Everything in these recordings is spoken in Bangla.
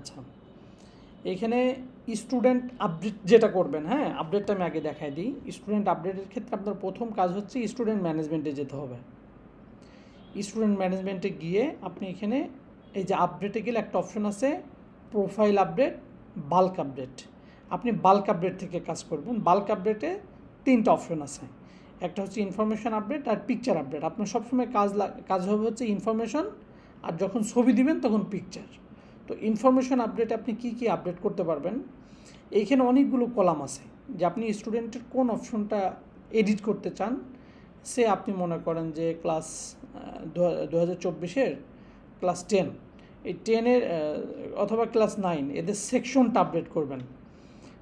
আচ্ছা, এখানে স্টুডেন্ট আপডেট যেটা করবেন, হ্যাঁ আপডেটটা আমি আগে দেখাই দিই। স্টুডেন্ট আপডেটের ক্ষেত্রে আপনার প্রথম কাজ হচ্ছে স্টুডেন্ট ম্যানেজমেন্টে যেতে হবে। স্টুডেন্ট ম্যানেজমেন্টে গিয়ে আপনি এখানে এই যে আপডেটে গেলে একটা অপশন আছে প্রোফাইল আপডেট, বাল্ক আপডেট। আপনি বাল্ক আপডেট থেকে কাজ করবেন। বাল্ক আপডেটে 3টা অপশন আছে, একটা হচ্ছে ইনফরমেশন আপডেট আর পিকচার আপডেট। আপনার সবসময় কাজ হবে হচ্ছে ইনফরমেশন, আর যখন ছবি দিবেন তখন পিকচার। তো ইনফরমেশন আপডেটে আপনি কি কি আপডেট করতে পারবেন, এইখানে অনেকগুলো কলাম আছে যে আপনি স্টুডেন্টের কোন অপশনটা এডিট করতে চান। সে আপনি মনে করেন যে ক্লাস 2024-এর ক্লাস 10, এই 10-এর অথবা ক্লাস 9 এদের সেকশনটা আপডেট করবেন,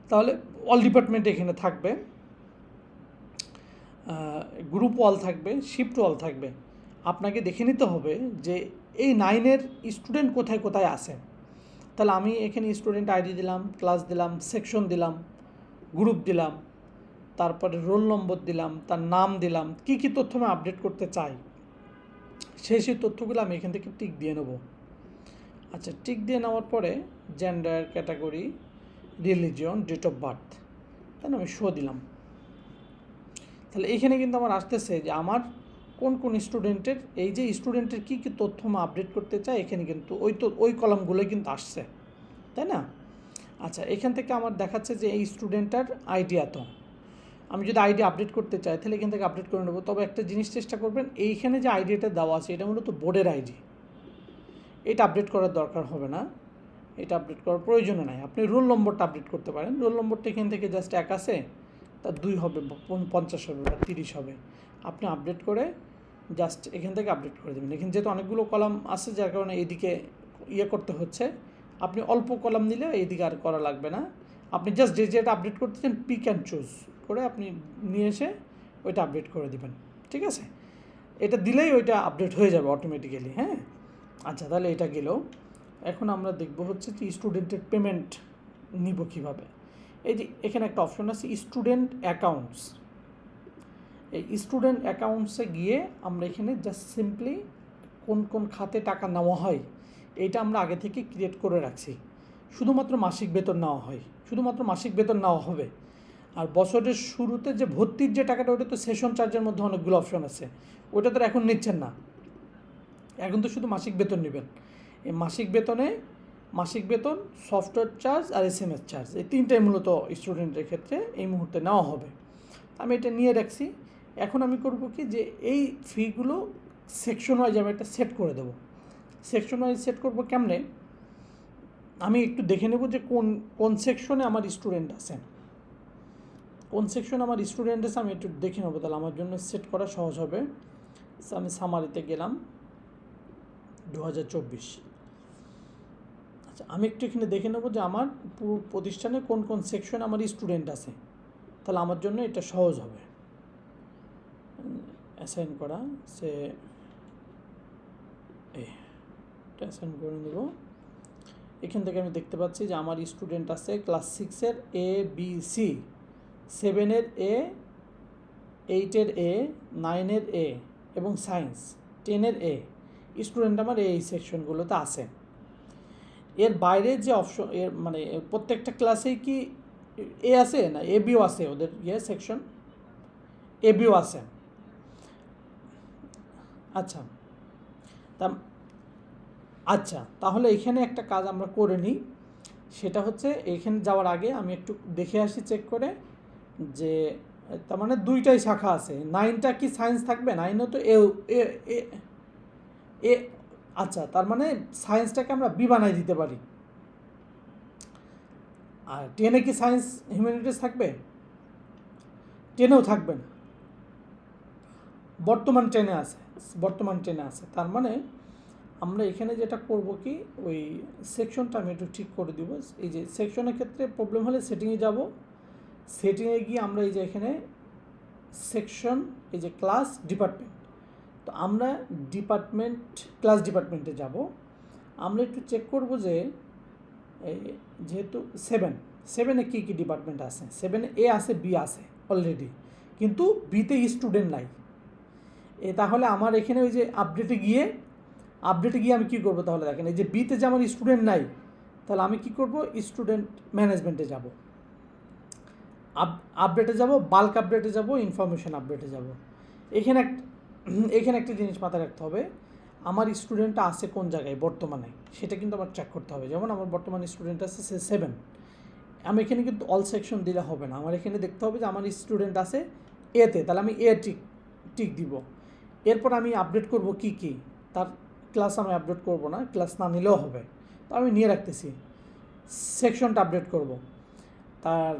তাহলে অল ডিপার্টমেন্ট এখানে থাকবে, গ্রুপ ওয়াল থাকবে, শিফট ওয়াল থাকবে। আপনাকে দেখে নিতে হবে যে এই 9-এর স্টুডেন্ট কোথায় কোথায় আছে। তাহলে আমি এখানে স্টুডেন্ট আইডি দিলাম, ক্লাস দিলাম, সেকশন দিলাম, গ্রুপ দিলাম, তারপরে রোল নম্বর দিলাম, তার নাম দিলাম, কী কী তথ্য আমি আপডেট করতে চাই সেই তথ্যগুলো আমি এখান থেকে টিক দিয়ে নেব। আচ্ছা, টিক দিয়ে নেওয়ার পরে gender, category, religion, date of birth, তাই না, আমি শো দিলাম। তাহলে এইখানে কিন্তু আমার আসতেছে যে আমার কোন কোন স্টুডেন্টের, এই যে স্টুডেন্টের কী কী তথ্য আমি আপডেট করতে চাই, এখানে কিন্তু ওই কলামগুলোই কিন্তু আসছে, তাই না। আচ্ছা, এখান থেকে আমার দেখাচ্ছে যে এই স্টুডেন্টটার আইডি এত। আমি যদি আইডি আপডেট করতে চাই তাহলে এখান থেকে আপডেট করে নেবো। তবে একটা জিনিস চেষ্টা করবেন, এইখানে যে আইডিটা দেওয়া আছে এটা মূলত বোর্ডের আইডি, এটা আপডেট করার দরকার হবে না, এটা আপডেট করার প্রয়োজন নাই। আপনি রোল নম্বরটা আপডেট করতে পারেন। রোল নম্বরটা এখান থেকে জাস্ট 1 আছে, তার 2 হবে, 50 হবে বা 30 হবে, আপনি আপডেট করে জাস্ট এখান থেকে আপডেট করে দেবেন। এখানে যেহেতু অনেকগুলো কলাম আছে যার কারণে এইদিকে করতে হচ্ছে, আপনি অল্প কলাম নিলে এইদিকে আর করা লাগবে না। আপনি জাস্ট যেটা আপডেট করতে চান পিক অ্যান্ড চুজ করে আপনি নিয়ে এসে ওইটা আপডেট করে দেবেন, ঠিক আছে। এটা দিলেই ওইটা আপডেট হয়ে যাবে অটোমেটিক্যালি, হ্যাঁ। আচ্ছা, তাহলে এটা গেল। এখন আমরা দেখব হচ্ছে যে স্টুডেন্টের পেমেন্ট নিব কীভাবে। এই যে এখানে একটা অপশন আছে স্টুডেন্ট অ্যাকাউন্টস। এই স্টুডেন্ট অ্যাকাউন্টসে গিয়ে আমরা এখানে জাস্ট সিম্পলি কোন কোন খাতে টাকা নেওয়া হয় এইটা আমরা আগে থেকে ক্রিয়েট করে রাখছি। শুধুমাত্র মাসিক বেতন নেওয়া হয়, শুধুমাত্র মাসিক বেতন নেওয়া হবে। আর বছরের শুরুতে যে ভর্তির যে টাকাটা, ওটা তো সেশন চার্জের মধ্যে অনেকগুলো অপশন আছে, ওটা তো এখন নিচ্ছেন না, এখন তো শুধু মাসিক বেতন নেবেন। এই মাসিক বেতন, সফটওয়্যার চার্জ আর SMS চার্জ, এই 3টাই মূলত স্টুডেন্টের ক্ষেত্রে এই মুহূর্তে নেওয়া হবে। আমি এটা নিয়ে রাখছি। এখন আমি করব কি যে এই ফিগুলো সেকশন ওয়াইজ আমি একটা সেট করে দেবো। সেকশন ওয়াইজ সেট করবো কেমনে, আমি একটু দেখে নেব যে কোন সেকশনে আমার স্টুডেন্ট আছে, আমি একটু দেখে নেবো, তাহলে আমার জন্য সেট করা সহজ হবে। আমি সামারিতে গেলাম 2024। আচ্ছা, আমি একটু এখানে দেখে নেবো যে আমার পুরো প্রতিষ্ঠানে কোন কোন সেকশনে আমার স্টুডেন্ট আছে, তাহলে আমার জন্য এটা সহজ হবে। অ্যাসাইন করা, অ্যাসাইন করে নেব। এখান থেকে আমি দেখতে পাচ্ছি যে আমার স্টুডেন্ট আছে ক্লাস 6-এর ABC, 7-এর A, 8-এর A, 9-এর A এবং সায়েন্স 10-এর A স্টুডেন্ট আমার এই সেকশনগুলোতে আছে। এর বাইরে যে অপশন, এর মানে প্রত্যেকটা ক্লাসেই কি A আছে না ABও আছে, ওদের সেকশন ABও আছে। আচ্ছা, তাহলে এখানে একটা কাজ আমরা করে নিই, সেটা হচ্ছে এখানে যাওয়ার আগে আমি একটু দেখে আসি চেক করে যে তার মানে 2টাই শাখা আছে। 9টা কি সায়েন্স থাকবে? 9ও তো এ আচ্ছা, তার মানে সায়েন্সটাকে আমরা বি বানাই দিতে পারি। আর 10-এ কি সায়েন্স হিউম্যানিটিস থাকবে? 10-এও থাকবে না, বর্তমান 10-এ আছে। তার মানে আমরা এখানে যেটা করব কি, ওই সেকশনটা আমি একটু ঠিক করে দিব। এই যে সেকশনের ক্ষেত্রে প্রবলেম হলে সেটিংয়ে যাব, সেটিংয়ে গিয়ে আমরা এই যে এখানে সেকশন, এই যে ক্লাস ডিপার্টমেন্ট, তো আমরা ক্লাস ডিপার্টমেন্টে যাব। আমরা একটু চেক করব যে যেহেতু 7-এ কী কী ডিপার্টমেন্ট আছে। 7-এ A আছে, B আছে অলরেডি, কিন্তু বিতে স্টুডেন্ট নাই। তাহলে আমার এখানে ওই যে আপডেটে গিয়ে আমি কী করবো, তাহলে দেখেন এই যে বিতে যে আমার স্টুডেন্ট নাই, তাহলে আমি কি করব, স্টুডেন্ট ম্যানেজমেন্টে যাব, আপডেটে যাব, বাল্ক আপডেটে যাব, ইনফরমেশন আপডেটে যাব। এখানে এখানে একটা জিনিস মাথায় রাখতে হবে, আমার স্টুডেন্টটা আছে কোন জায়গায় বর্তমানে, সেটা কিন্তু আমার চেক করতে হবে। যেমন আমার বর্তমানে স্টুডেন্ট আছে 7, আমি এখানে কিন্তু অল সেকশন দিলে হবে না, আমার এখানে দেখতে হবে যে আমার স্টুডেন্ট আছে এতে, তাহলে আমি এ টিক দিব। এরপর আমি আপডেট করব কি কি, তার ক্লাস আমি আপডেট করব না, ক্লাস না নিলেও হবে, তো আমি নিয়ে রাখতেছি। সেকশনটা আপডেট করব, তার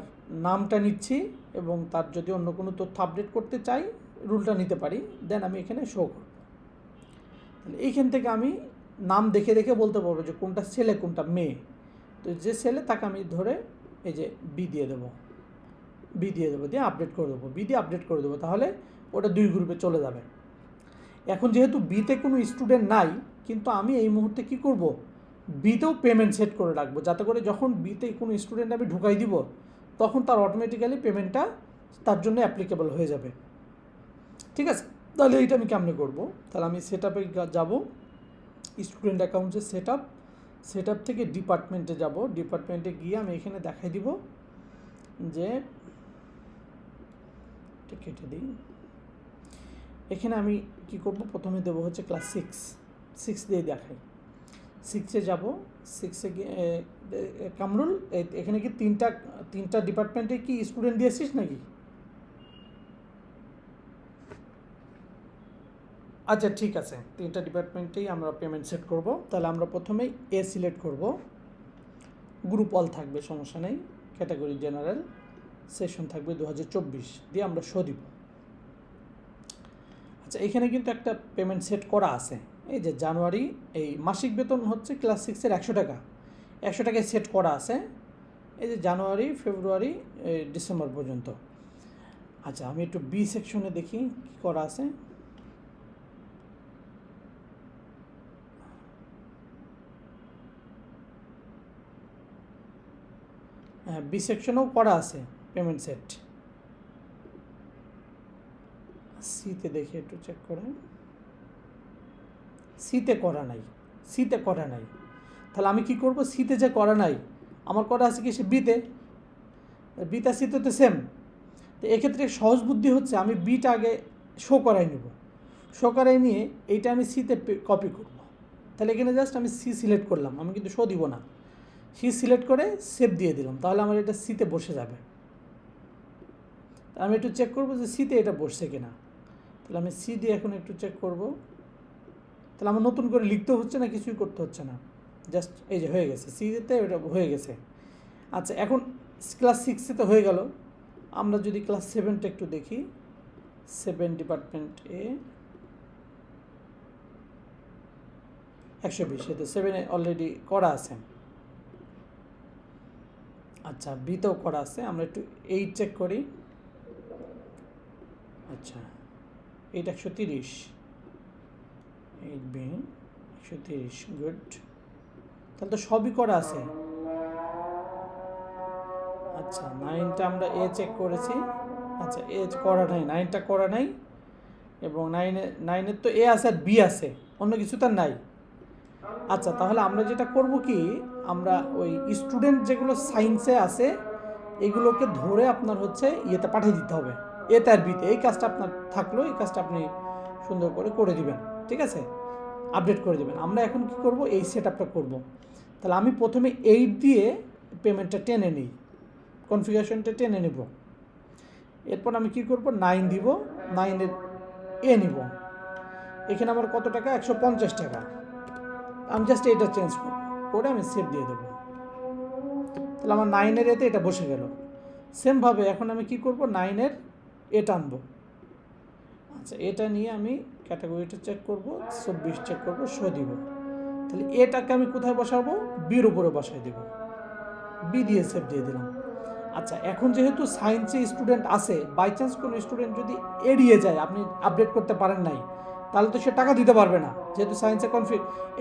নামটা নিচ্ছি, এবং তার যদি অন্য কোনো তথ্য আপডেট করতে চাই রুলটা নিতে পারি, দেন আমি এখানে শো করব। তাহলে এইখান থেকে আমি নাম দেখে দেখে বলতে পারবো যে কোনটা ছেলে কোনটা মেয়ে। তো যে ছেলে তাকে আমি ধরে এই যে বি দিয়ে দেবো, দিয়ে আপডেট করে দেবো, বি দিয়ে আপডেট করে দেবো, তাহলে ওটা 2 গ্রুপে চলে যাবে। এখন যেহেতু বিতে কোনো স্টুডেন্ট নাই, কিন্তু আমি এই মুহূর্তে কি করব, বিতেও পেমেন্ট সেট করে রাখবো, যাতে করে যখন বিতে কোনো স্টুডেন্ট আমি ঢুকাই দিব তখন তার অটোমেটিক্যালি পেমেন্টটা তার জন্য অ্যাপ্লিকেবল হয়ে যাবে। ঠিক আছে, তাহলে এইটা আমি কেমনে করবো, তাহলে আমি সেট আপে যাব, স্টুডেন্ট অ্যাকাউন্টে সেট আপ থেকে ডিপার্টমেন্টে যাব, ডিপার্টমেন্টে গিয়ে আমি এখানে দেখাই দিব যে কেটে দিই, এখানে আমি কি করব, প্রথমে দেবো হচ্ছে ক্লাস 6 দিয়ে দেখাই। 6-এ যাব, 6-এ গিয়ে কামরুল এখানে কি তিনটা ডিপার্টমেন্টে কি স্টুডেন্ট দিয়েছিস নাকি? আচ্ছা ঠিক আছে, 3টা ডিপার্টমেন্টেই আমরা পেমেন্ট সেট করব। তাহলে আমরা প্রথমেই এ সিলেক্ট করব, গ্রুপ অল থাকবে, সমস্যা নেই, ক্যাটাগরি জেনারেল, সেশন থাকবে 2024 দিয়ে আমরা শো দিব। আচ্ছা এখানে কিন্তু একটা পেমেন্ট সেট করা আছে, এই যে জানুয়ারি, এই মাসিক বেতন হচ্ছে ক্লাস 6-এর 100 টাকা, 100 টাকায় সেট করা আছে, এই যে জানুয়ারি ফেব্রুয়ারি ডিসেম্বর পর্যন্ত। আচ্ছা আমি একটু বি সেকশনে দেখি কী করা আছে। হ্যাঁ, বি সেকশনেও করা আছে পেমেন্ট সেট। সিতে দেখি একটু চেক করে, সিতে করা নাই। তাহলে আমি কি করব, সিতে যে করা নাই আমার করা আছে কি সে বিতে সিতে তো সেম। তো এক্ষেত্রে সহজ বুদ্ধি হচ্ছে আমি বিটা আগে শো করাই নিয়ে এইটা আমি সিতে কপি করব। তাহলে এখানে জাস্ট আমি সি সিলেক্ট করলাম, আমি কিন্তু শো দিব না, সি সিলেক্ট করে সেভ দিয়ে দিলাম, তাহলে আমার এটা সিতে বসে যাবে। আমি একটু চেক করব যে সিতে এটা বসছে কিনা, তাহলে আমি সি দিয়ে এখন একটু চেক করব। তাহলে আমার নতুন করে লিখতে হচ্ছে না, কিছুই করতে হচ্ছে না, জাস্ট এই যে হয়ে গেছে, সিতে ওটা হয়ে গেছে। আচ্ছা এখন ক্লাস 6-এ তো হয়ে গেল, আমরা যদি ক্লাস 7টা একটু দেখি, 7 ডিপার্টমেন্ট এ 120, তো 7-এ অলরেডি করা আছে। আচ্ছা বিতেও করা আছে, আমরা একটু 8 চেক করি। আচ্ছা 8 130, 8B 130, গুড, তাহলে তো সবই করা আছে। আচ্ছা 9টা আমরা এ চেক করেছি, আচ্ছা এ করা নাই, 9টা করা নাই, এবং 9-এর তো এ আছে আর বি আছে, অন্য কিছু তার নাই। আচ্ছা তাহলে আমরা যেটা করব কি, আমরা ওই স্টুডেন্ট যেগুলো সায়েন্সে আছে এগুলোকে ধরে আপনার হচ্ছে ইয়েতে পাঠিয়ে দিতে হবে, এতে আর বিতে। এই কাজটা আপনার থাকলো, এই কাজটা আপনি সুন্দর করে দিবেন, ঠিক আছে, আপডেট করে দেবেন। আমরা এখন কি করব, এই সেট আপটা করবো। তাহলে আমি প্রথমে 8 দিয়ে পেমেন্টটা টেনে নিই, কনফিগারেশনটা টেনে নেব। এরপর আমি কি করব, 9 দিব, 9-এর এ নিব, এখানে আমার কত টাকা, 150 টাকা। আমি জাস্ট এটা চেঞ্জ করে আমি সেভ দিয়ে দেবো, তাহলে আমার 9-এর এতে এটা বসে গেল। সেমভাবে এখন আমি কি করব, 9-এর এটা আনবো। আচ্ছা এটা নিয়ে আমি ক্যাটাগরিটা চেক করব, 24 চেক করব, শো দিব। তাহলে এটাকে আমি কোথায় বসাবো, বির উপরে বসাই দেব, বি দিয়ে সেভ দিয়ে দিলাম। আচ্ছা এখন যেহেতু সায়েন্সে স্টুডেন্ট আছে, বাই চান্স কোনো স্টুডেন্ট যদি এড়িয়ে যায়, আপনি আপডেট করতে পারেন নাই, তাহলে তো সে টাকা দিতে পারবে না, যেহেতু সায়েন্সে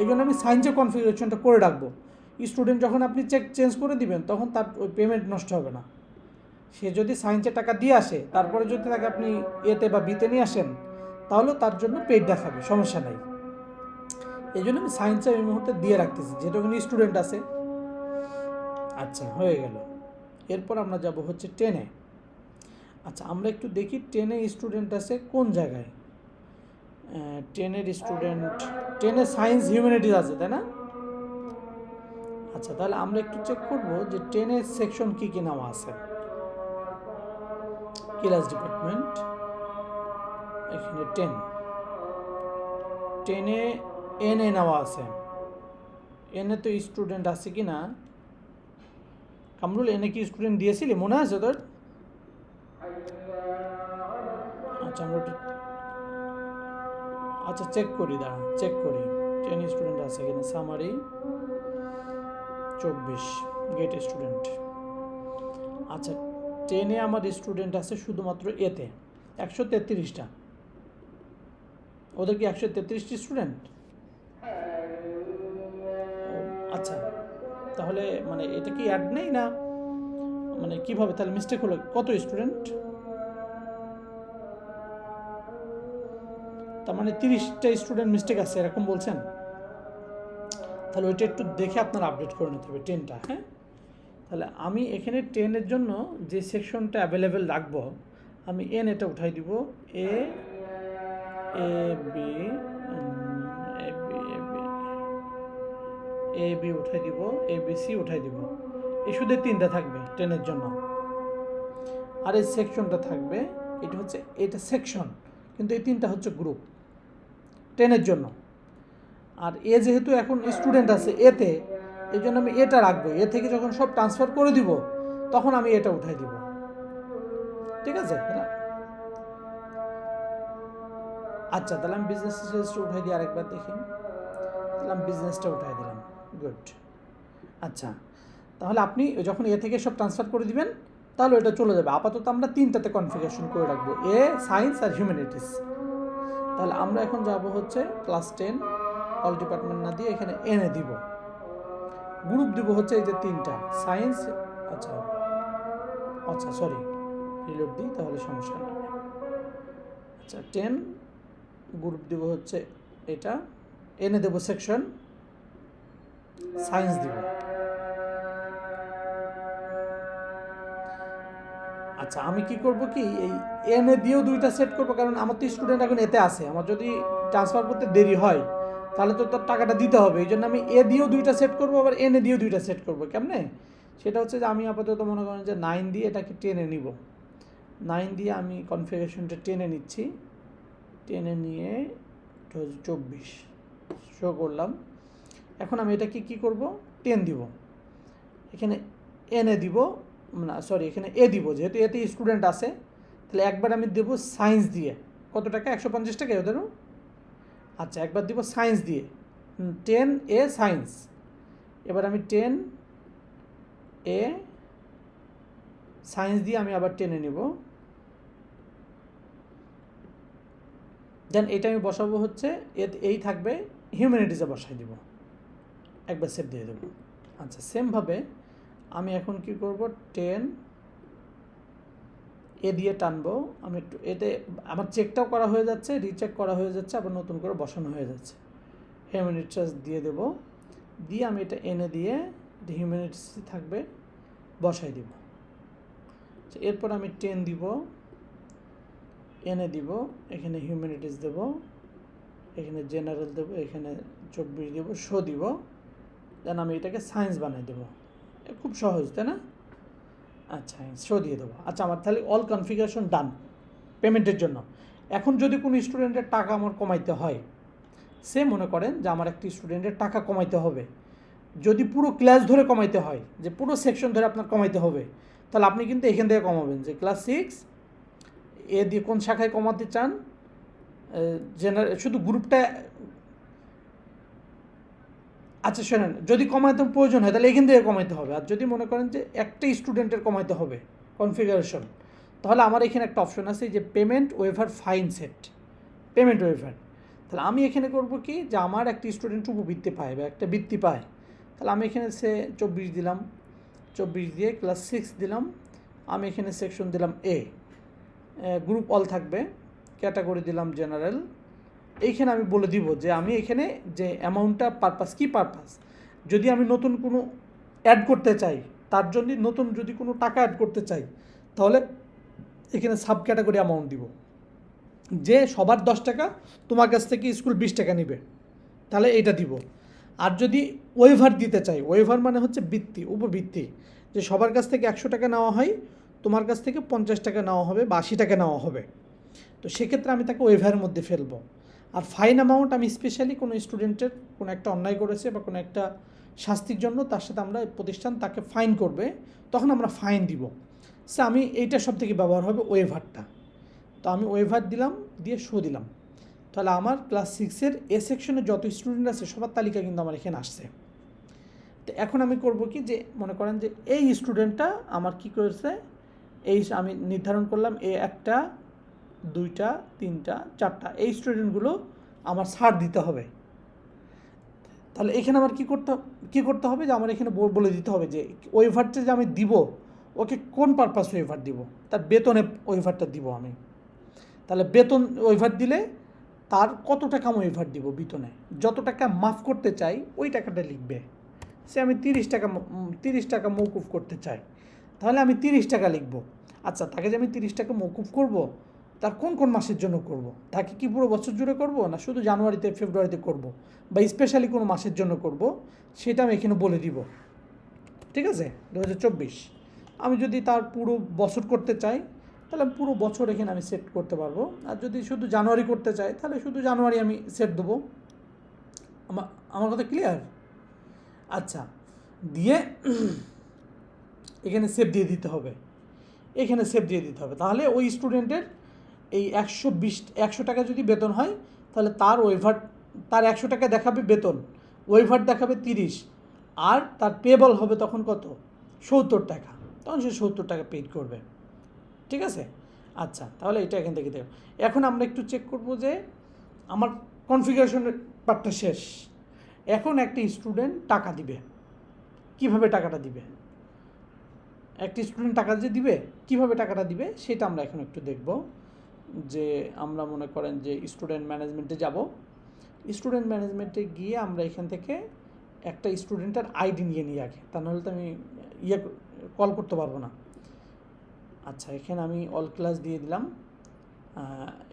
এই জন্য আমি সায়েন্সের কনফিগারেশনটা করে রাখবো। স্টুডেন্ট যখন আপনি চেঞ্জ করে দিবেন তখন তার ওই পেমেন্ট নষ্ট হবে না। সে যদি সায়েন্সে টাকা দিয়ে আসে, তারপরে যদি তাকে আপনি এতে বা বিতে নিয়ে আসেন, তাহলেও তার জন্য পেড দেখাবে, সমস্যা নাই। এই জন্য আমি সায়েন্সে এই মুহূর্তে দিয়ে রাখতেছি, যেহেতু ওখানে স্টুডেন্ট আছে। আচ্ছা, হয়ে গেল। এরপর আমরা যাব হচ্ছে 10-এ। আচ্ছা, আমরা একটু দেখি 10-এ স্টুডেন্ট আছে কোন জায়গায়। 10-এর স্টুডেন্ট, 10-এ সায়েন্স হিউম্যানিটিজ আছে, তাই না? আচ্ছা, তাহলে আমরা একটু চেক করব যে 10-এর সেকশন কী কী নেওয়া আছে। ক্লাস ডিপার্টমেন্ট, এখানে 10-এ এনএ নেওয়া আছে। এনে তো স্টুডেন্ট আছে কি না? কামরুল, এনে কি স্টুডেন্ট দিয়েছিলি, মনে আছে তোর? আচ্ছা, আমরা আচ্ছা চেক করি, দাঁড়া চেক করি 10 স্টুডেন্ট আছে কিনা। Summary 24 get student. আচ্ছা, 10-এ আমার স্টুডেন্ট আছে শুধুমাত্র এতে 133টা। ওদের কি 133টি স্টুডেন্ট? আচ্ছা, তাহলে মানে এটা কি অ্যাড নেই না, মানে কিভাবে তাহলে মিস্টেক হলো? কত স্টুডেন্ট? তার মানে 30টা স্টুডেন্ট মিস্টেক আছে এরকম বলছেন? তাহলে ওইটা একটু দেখে আপনারা আপডেট করে নিতে হবে 10টা। হ্যাঁ, তাহলে আমি এখানে 10-এর জন্য যে সেকশনটা অ্যাভেলেবেল রাখবো, আমি এন এটা উঠাই দিব, এ বি এ বি উঠাই দিব, এ বি সি উঠাই দিব। এই শুধু 3টা থাকবে 10-এর জন্য। আর এই সেকশনটা থাকবে, এটা হচ্ছে এটা সেকশন, কিন্তু এই 3টা হচ্ছে গ্রুপ 10-এর জন্য। আর এ যেহেতু এখন স্টুডেন্ট আছে এতে, এই জন্য আমি এটা রাখবো। এ থেকে যখন সব ট্রান্সফার করে দিব তখন আমি এটা উঠাই দিব। ঠিক আছে? আচ্ছা, তাহলে আমি বিজনেস রেজিস্টার উঠাই দিই আরেকবার দেখি। তাহলে আমি বিজনেসটা উঠাই দিলাম। গুড। আচ্ছা, তাহলে আপনি যখন এ থেকে সব ট্রান্সফার করে দিবেন তাহলে এটা চলে যাবে। আপাতত আমরা 3টাতে কনফিগারেশন করে রাখবো, এ, সায়েন্স আর হিউম্যানিটিস। তাহলে আমরা এখন যাব হচ্ছে ক্লাস 10 অল ডিপার্টমেন্ট না দিয়ে এখানে এনে দিব। গ্রুপ দিব হচ্ছে এই যে 3টা সায়েন্স। আচ্ছা আচ্ছা, সরি, রিলোড দিই তাহলে সমস্যা নেই। আচ্ছা, 10 গ্রুপ দিব হচ্ছে এটা, এনে দেব সেকশন, সায়েন্স দিব। আচ্ছা, আমি কি করব কি, এই এনে দিয়েও 2টা সেট করব, কারণ আমার তো স্টুডেন্ট এখন এতে আছে। আমার যদি ট্রান্সফার করতে দেরি হয় তাহলে তো তার টাকাটা দিতে হবে। এই জন্য আমি এ দিয়েও 2টা সেট করবো, আবার এনে দিয়েও 2টা সেট করবো। কেমনে? সেটা হচ্ছে যে আমি আপাতত মনে করেন যে 9 দিয়ে এটাকে 10-এ নিব। 9 দিয়ে আমি কনফিগারেশনটা 10-এ নিচ্ছি। 10-এ নিয়ে 24 শো করলাম। এখন আমি এটাকে কী করব, 10 দিব, এখানে এনে দিব, না সরি, এখানে এ দিব, যেহেতু এতে স্টুডেন্ট আছে। তাহলে একবার আমি দেবো সায়েন্স দিয়ে। কত টাকা? 150 টাকা ওদেরও। আচ্ছা, একবার দিব সায়েন্স দিয়ে, 10 এ সায়েন্স। এবার আমি 10 এ সায়েন্স দিয়ে আমি আবার 10-এ নিব। দেন এটা আমি বসাবো হচ্ছে এই থাকবে, হিউম্যানিটিসে বসাই দিব, একবার সেভ দিয়ে দেবো। আচ্ছা, সেমভাবে আমি এখন কি করব, 10 এ দিয়ে টানবো। আমি একটু এতে আমার চেকটাও করা হয়ে যাচ্ছে, রিচেক করা হয়ে যাচ্ছে, আবার নতুন করে বসানো হয়ে যাচ্ছে। হিউম্যানিটিস দিয়ে দেব, দিয়ে আমি এটা এনে দিয়ে এটা হিউম্যানিটিস থাকবে, বসাই দিব। এরপর আমি 10 দিব, এনে দিব, এখানে হিউম্যানিটিস দেব, এখানে জেনারেল দেব, এখানে 24 দেব, শো দিব। দেন আমি এটাকে সায়েন্স বানাই দেবো। খুব সহজ, তাই না? আচ্ছা, শো দিয়ে দেবো। আচ্ছা, আমার তাহলে অল কনফিগারেশন ডান পেমেন্টের জন্য। এখন যদি কোনো স্টুডেন্টের টাকা আমার কমাইতে হয়, সে মনে করেন যে আমার একটি স্টুডেন্টের টাকা কমাইতে হবে, যদি পুরো ক্লাস ধরে কমাইতে হয়, যে পুরো সেকশন ধরে আপনার কমাইতে হবে, তাহলে আপনি কিন্তু এখান থেকে কমাবেন যে ক্লাস 6 এ দিয়ে কোন শাখায় কমাতে চান, শুধু গ্রুপটা। আচ্ছা শোনেন, যদি কমাইতে প্রয়োজন হয় তাহলে এখান থেকে কমাইতে হবে। আর যদি মনে করেন যে একটা স্টুডেন্টের কমাইতে হবে কনফিগারেশন, তাহলে আমার এখানে একটা অপশন আছে যে payment waiver fine set, payment waiver. তাহলে আমি এখানে করব কি, যে আমার একটা স্টুডেন্ট উপবৃত্তি পায় বা একটা বৃত্তি পায়, তাহলে আমি এখানে 24 দিলাম, 24 দিয়ে ক্লাস 6 দিলাম। আমি এখানে সেকশন দিলাম এ, গ্রুপ অল থাকবে, ক্যাটাগরি দিলাম জেনারেল। এইখানে আমি বলে দিব যে আমি এখানে যে অ্যামাউন্টটা পারপাস, কি পারপাস, যদি আমি নতুন কোনো অ্যাড করতে চাই তার জন্য নতুন যদি কোনো টাকা অ্যাড করতে চাই তাহলে এখানে সাব ক্যাটাগরি অ্যামাউন্ট দিব, যে সবার 10 টাকা, তোমার কাছ থেকে স্কুল 20 টাকা নেবে, তাহলে এইটা দিব। আর যদি ওয়েভার দিতে চাই, ওয়েভার মানে হচ্ছে বৃত্তি, উপবৃত্তি, যে সবার কাছ থেকে 100 টাকা নেওয়া হয়, তোমার কাছ থেকে 50 টাকা নেওয়া হবে বা 80 টাকা নেওয়া হবে, তো সেক্ষেত্রে আমি তাকে ওয়েভারের মধ্যে ফেলবো। আর ফাইন অ্যামাউন্ট আমি স্পেশালি কোনো স্টুডেন্টের কোনো একটা অন্যায় করেছে বা কোনো একটা শাস্তির জন্য তার সাথে আমরা প্রতিষ্ঠান তাকে ফাইন করবে, তখন আমরা ফাইন দিব। সে আমি এইটা সব থেকে ব্যবহার হবে ওয়েভারটা। তো আমি ওয়েভার দিলাম, দিয়ে শো দিলাম, তাহলে আমার ক্লাস 6-এর এ সেকশনে যত স্টুডেন্ট আছে সবার তালিকা কিন্তু আমার এখানে আসছে। তো এখন আমি করব কি, যে মনে করেন যে এই স্টুডেন্টটা আমার কি করেছে, এই আমি নির্ধারণ করলাম এ 1টা 2টা 3টা 4টা, এই স্টুডেন্টগুলো আমার ছাড় দিতে হবে। তাহলে এখানে আমার কী করতে হবে, যে আমার এখানে বলে দিতে হবে যে ওয়েভারটা যে আমি দিব ওকে কোন পারপাস ওয়েভার দিব, তার বেতনে ওয়েভারটা দিব আমি। তাহলে বেতন ওয়েভার দিলে তার কত টাকা আমি ওয়েভার দিব, বেতনে যত টাকা মাফ করতে চাই ওই টাকাটা লিখবে। সে আমি 30 টাকা মৌকুফ করতে চাই, তাহলে আমি 30 টাকা লিখব। আচ্ছা, তাকে যে আমি 30 টাকা মৌকুফ করব, তার কোন কোন মাসের জন্য করব, তাকে কি পুরো বছর জুড়ে করব, না শুধু জানুয়ারিতে ফেব্রুয়ারিতে করব, বা স্পেশালি কোনো মাসের জন্য করব, সেটা আমি এখানে বলে দিব। ঠিক আছে, 2024 আমি যদি তার পুরো বছর করতে চাই তাহলে পুরো বছর এখানে আমি সেট করতে পারবো। আর যদি শুধু জানুয়ারি করতে চাই তাহলে শুধু জানুয়ারি আমি সেট দেবো। আমার কথা ক্লিয়ার? আচ্ছা, দিয়ে এখানে সেভ দিয়ে দিতে হবে, এখানে সেভ দিয়ে দিতে হবে। তাহলে ওই স্টুডেন্টের এই 100 টাকা যদি বেতন হয়, তাহলে তার ওয়েভার, তার 100 টাকা দেখাবে বেতন, ওয়েভার দেখাবে 30, আর তার পেবল হবে তখন কত, 70 টাকা, তখন সে 70 টাকা পেড করবে। ঠিক আছে? আচ্ছা, তাহলে এটা এখান থেকে দেখো। এখন আমরা একটু চেক করব যে আমার কনফিগারেশনের পার্টটা শেষ। এখন একটা স্টুডেন্ট টাকা দিবে, কিভাবে টাকাটা দিবে, একটি স্টুডেন্ট টাকা যে দিবে কিভাবে টাকাটা দিবে সেটা আমরা এখন একটু দেখব। যে আমরা মনে করেন যে স্টুডেন্ট ম্যানেজমেন্টে যাব, স্টুডেন্ট ম্যানেজমেন্টে গিয়ে আমরা এখান থেকে একটা স্টুডেন্টের আইডি নিয়ে নিই আগে, তা নাহলে তো আমি কল করতে পারবো না। আচ্ছা, এখানে আমি অল ক্লাস দিয়ে দিলাম,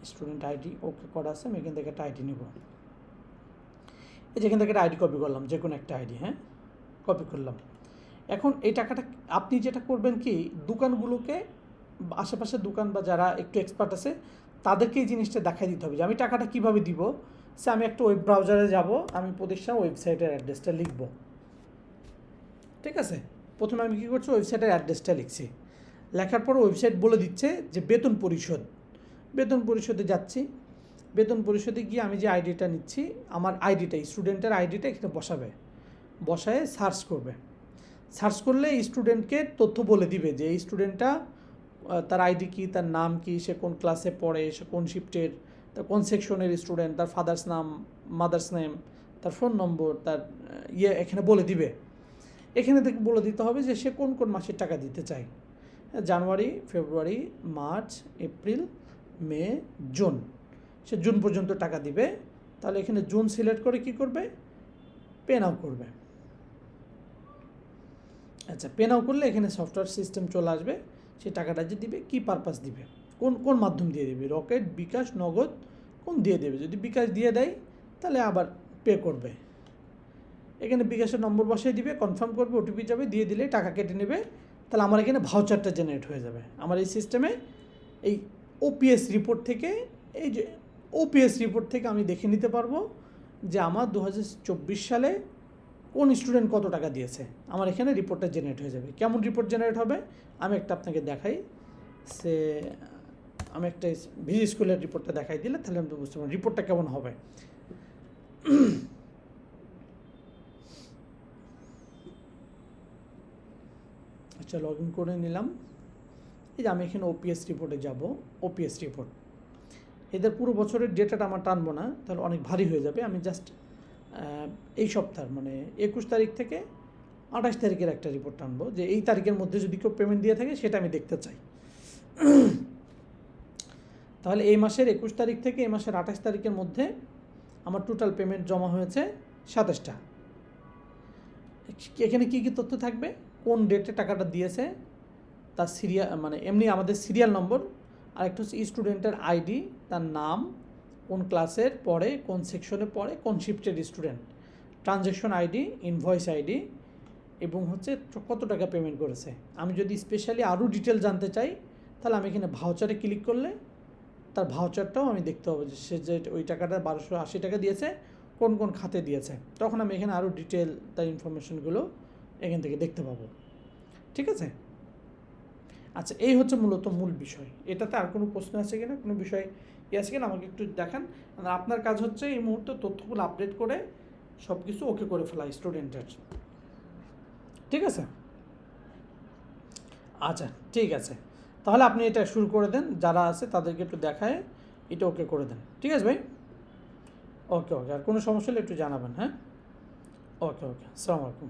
স্টুডেন্ট আইডি ওকে করা আছে, আমি এখান থেকে একটা আইডি নেব। এই যেখান থেকে একটা আইডি কপি করলাম, যে কোনো একটা আইডি, হ্যাঁ কপি করলাম। এখন এই টাকাটা আপনি যেটা করবেন কি, দোকানগুলোকে, আশেপাশের দোকান বা যারা একটু এক্সপার্ট আছে তাদেরকে এই জিনিসটা দেখাই দিতে হবে যে আমি টাকাটা কীভাবে দিব। সে আমি একটা ওয়েব ব্রাউজারে যাব, আমি প্রতিষ্ঠান ওয়েবসাইটের অ্যাড্রেসটা লিখব। ঠিক আছে, প্রথমে আমি কী করছি, ওয়েবসাইটের অ্যাড্রেসটা লিখছি, লেখার পর ওয়েবসাইট বলে দিচ্ছে যে বেতন পরিশোধ, বেতন পরিশোধে যাচ্ছি। বেতন পরিশোধে গিয়ে আমি যে আইডিটা নিচ্ছি, আমার আইডিটা, স্টুডেন্টের আইডিটা এখানে বসাবে, বসায় সার্চ করবে। সার্চ করলে স্টুডেন্টকে তথ্য বলে দিবে যে এই স্টুডেন্টটা, তার আইডি কী, তার নাম কি, সে কোন ক্লাসে পড়ে, সে কোন শিফটের, তার কোন সেকশনের স্টুডেন্ট, তার ফাদার্স নাম, মাদার্স নেম, তার ফোন নম্বর, তার এখানে বলে দিবে। এখানে থেকে বলে দিতে হবে যে সে কোন কোন মাসের টাকা দিতে চায়, জানুয়ারি, ফেব্রুয়ারি, মার্চ, এপ্রিল, মে, জুন, সে জুন পর্যন্ত টাকা দিবে। তাহলে এখানে জুন সিলেক্ট করে কি করবে, পে নাও করবে। আচ্ছা, পে নাও করলে এখানে সফটওয়্যার সিস্টেম চলে আসবে, সে টাকাটা যে দিবে কী পারপাস দিবে, কোন মাধ্যম দিয়ে দেবে, রকেট, বিকাশ, নগদ, কোন দিয়ে দেবে। যদি বিকাশ দিয়ে দেয় তাহলে আবার পে করবে, এখানে বিকাশের নম্বর বসিয়ে দিবে, কনফার্ম করবে, ওটিপি যাবে, দিয়ে দিলে টাকা কেটে নেবে। তাহলে আমার এখানে ভাউচারটা জেনারেট হয়ে যাবে। আমার এই সিস্টেমে এই ওপিএস রিপোর্ট থেকে, এই যে ওপিএস রিপোর্ট থেকে আমি দেখে নিতে পারবো যে আমার 2024 সালে কোন স্টুডেন্ট কত টাকা দিয়েছে, আমার এখানে রিপোর্টটা জেনারেট হয়ে যাবে। কেমন রিপোর্ট জেনারেট হবে আমি একটা আপনাকে দেখাই। আমি একটা ভিজি স্কুলের রিপোর্টটা দেখাই দিলে তাহলে আমি বুঝতে পারবো রিপোর্টটা কেমন হবে। আচ্ছা, লগ ইন করে নিলাম। এই যে আমি এখানে ওপিএস রিপোর্টে যাব, ওপিএস রিপোর্ট, এদের পুরো বছরের ডেটাটা আমার টানবো না, তাহলে অনেক ভারী হয়ে যাবে। আমি জাস্ট এই সপ্তাহ মানে 21 তারিখ থেকে 28 তারিখের একটা রিপোর্ট টানবো, যে এই তারিখের মধ্যে যদি কেউ পেমেন্ট দিয়ে থাকে সেটা আমি দেখতে চাই। তাহলে এই মাসের 21 তারিখ থেকে এই মাসের 28 তারিখের মধ্যে আমার টোটাল পেমেন্ট জমা হয়েছে 27টা। এখানে কী কী তথ্য থাকবে, কোন ডেটে টাকাটা দিয়েছে তার সিরিয়াল, মানে এমনি আমাদের সিরিয়াল নম্বর, আর একটা হচ্ছে স্টুডেন্টের আইডি, তার নাম, কোন ক্লাসের পড়ে, কোন সেকশনে পড়ে, কোন শিফটের student, transaction ID, invoice ID, এবং হচ্ছে কত টাকা পেমেন্ট করেছে। আমি যদি স্পেশালি আরও ডিটেল জানতে চাই তাহলে আমি এখানে ভাউচারে ক্লিক করলে তার ভাউচারটাও আমি দেখতে পাবো যে সে যে ওই টাকাটা 1280 টাকা দিয়েছে কোন কোন খাতে দিয়েছে, তখন আমি এখানে আরও ডিটেল তার ইনফরমেশনগুলো এখান থেকে দেখতে পাবো। ঠিক আছে, আচ্ছা এই হচ্ছে মূলত মূল বিষয়। এটাতে আর কোনো প্রশ্ন আছে কিনা, কোনো বিষয় আছে কিনা আমাকে একটু দেখান। আপনার কাজ হচ্ছে এই মুহূর্তে তথ্যগুলো আপডেট করে সব কিছু ওকে করে ফেলা স্টুডেন্টের। ঠিক আছে, আচ্ছা ঠিক আছে, তাহলে আপনি এটা শুরু করে দেন, যারা আছে তাদেরকে একটু দেখায় এটা ওকে করে দেন। ঠিক আছে ভাই, ওকে ওকে, আর কোনো সমস্যা হলে একটু জানাবেন। হ্যাঁ, ওকে ওকে, আসসালামু আলাইকুম।